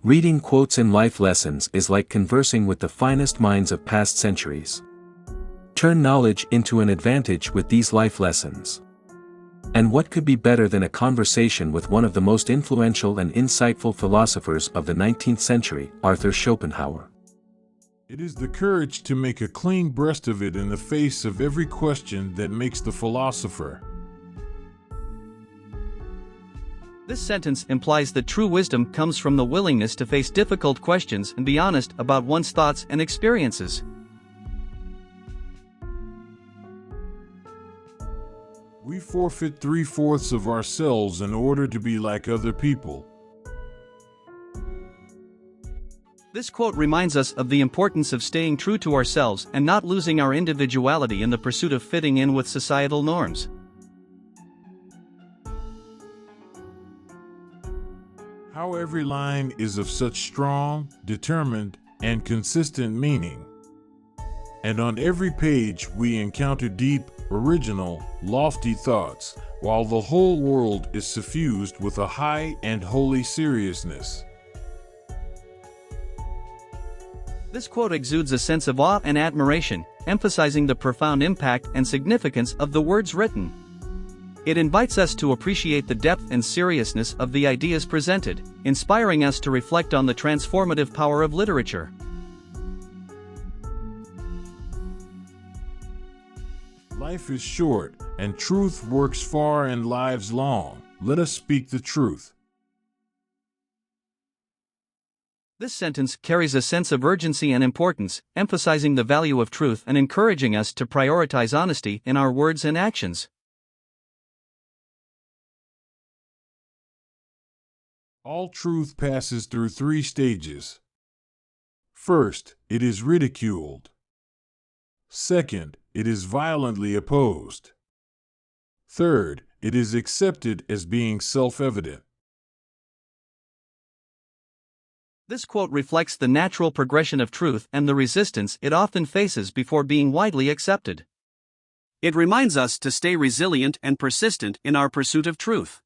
Reading quotes in life lessons is like conversing with the finest minds of past centuries. Turn knowledge into an advantage with these life lessons. And what could be better than a conversation with one of the most influential and insightful philosophers of the 19th century, Arthur Schopenhauer? It is the courage to make a clean breast of it in the face of every question that makes the philosopher. This sentence implies that true wisdom comes from the willingness to face difficult questions and be honest about one's thoughts and experiences. We forfeit 3/4 of ourselves in order to be like other people. This quote reminds us of the importance of staying true to ourselves and not losing our individuality in the pursuit of fitting in with societal norms. How every line is of such strong, determined, and consistent meaning. And on every page we encounter deep, original, lofty thoughts, while the whole world is suffused with a high and holy seriousness. This quote exudes a sense of awe and admiration, emphasizing the profound impact and significance of the words written. It invites us to appreciate the depth and seriousness of the ideas presented, inspiring us to reflect on the transformative power of literature. Life is short, and truth works far and lives long. Let us speak the truth. This sentence carries a sense of urgency and importance, emphasizing the value of truth and encouraging us to prioritize honesty in our words and actions. All truth passes through 3 stages. First, it is ridiculed. Second, it is violently opposed. Third, it is accepted as being self-evident. This quote reflects the natural progression of truth and the resistance it often faces before being widely accepted. It reminds us to stay resilient and persistent in our pursuit of truth.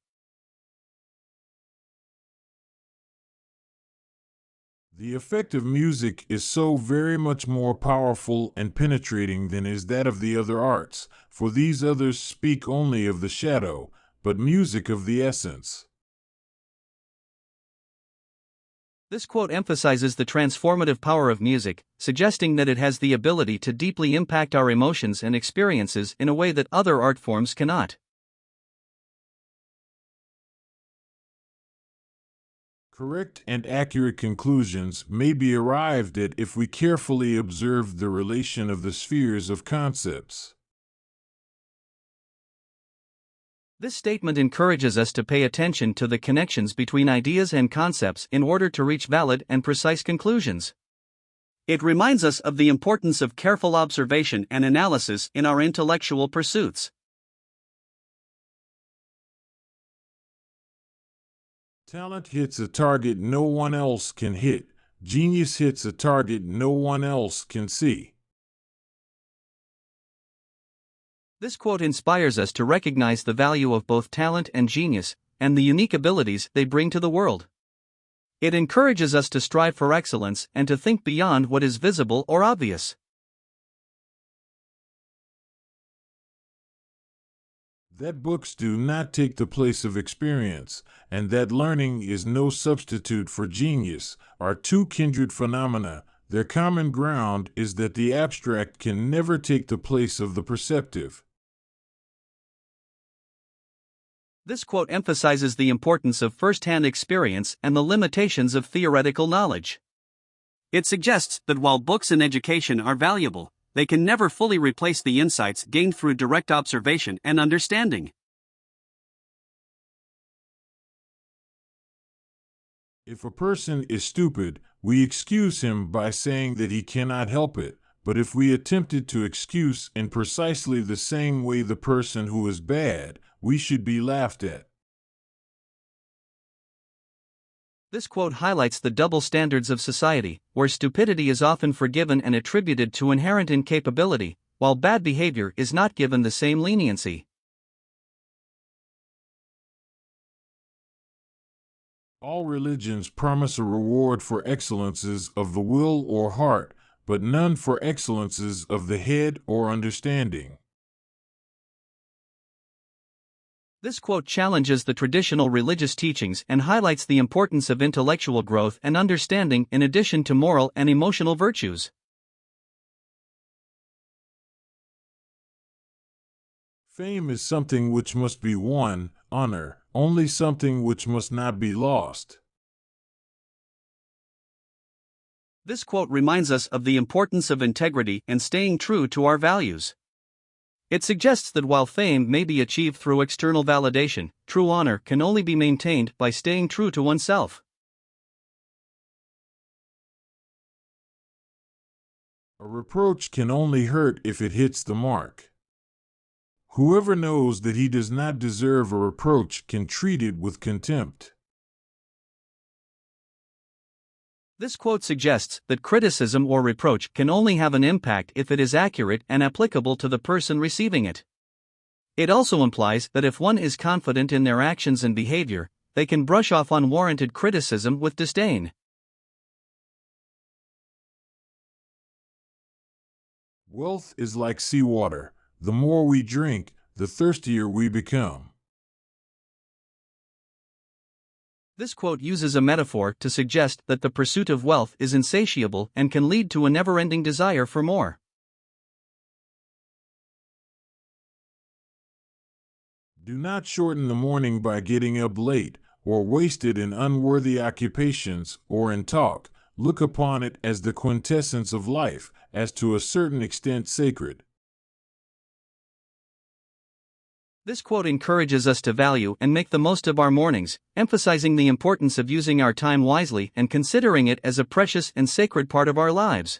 The effect of music is so very much more powerful and penetrating than is that of the other arts, for these others speak only of the shadow, but music of the essence. This quote emphasizes the transformative power of music, suggesting that it has the ability to deeply impact our emotions and experiences in a way that other art forms cannot. Correct and accurate conclusions may be arrived at if we carefully observe the relation of the spheres of concepts. This statement encourages us to pay attention to the connections between ideas and concepts in order to reach valid and precise conclusions. It reminds us of the importance of careful observation and analysis in our intellectual pursuits. Talent hits a target no one else can hit. Genius hits a target no one else can see. This quote inspires us to recognize the value of both talent and genius, and the unique abilities they bring to the world. It encourages us to strive for excellence and to think beyond what is visible or obvious. That books do not take the place of experience, and that learning is no substitute for genius, are 2 kindred phenomena. Their common ground is that the abstract can never take the place of the perceptive. This quote emphasizes the importance of first-hand experience and the limitations of theoretical knowledge. It suggests that while books and education are valuable, they can never fully replace the insights gained through direct observation and understanding. If a person is stupid, we excuse him by saying that he cannot help it, but if we attempted to excuse in precisely the same way the person who is bad, we should be laughed at. This quote highlights the double standards of society, where stupidity is often forgiven and attributed to inherent incapability, while bad behavior is not given the same leniency. All religions promise a reward for excellences of the will or heart, but none for excellences of the head or understanding. This quote challenges the traditional religious teachings and highlights the importance of intellectual growth and understanding in addition to moral and emotional virtues. Fame is something which must be won, honor, only something which must not be lost. This quote reminds us of the importance of integrity and staying true to our values. It suggests that while fame may be achieved through external validation, true honor can only be maintained by staying true to oneself. A reproach can only hurt if it hits the mark. Whoever knows that he does not deserve a reproach can treat it with contempt. This quote suggests that criticism or reproach can only have an impact if it is accurate and applicable to the person receiving it. It also implies that if one is confident in their actions and behavior, they can brush off unwarranted criticism with disdain. Wealth is like seawater. The more we drink, the thirstier we become. This quote uses a metaphor to suggest that the pursuit of wealth is insatiable and can lead to a never-ending desire for more. Do not shorten the morning by getting up late, or waste it in unworthy occupations or in talk. Look upon it as the quintessence of life, as to a certain extent sacred. This quote encourages us to value and make the most of our mornings, emphasizing the importance of using our time wisely and considering it as a precious and sacred part of our lives.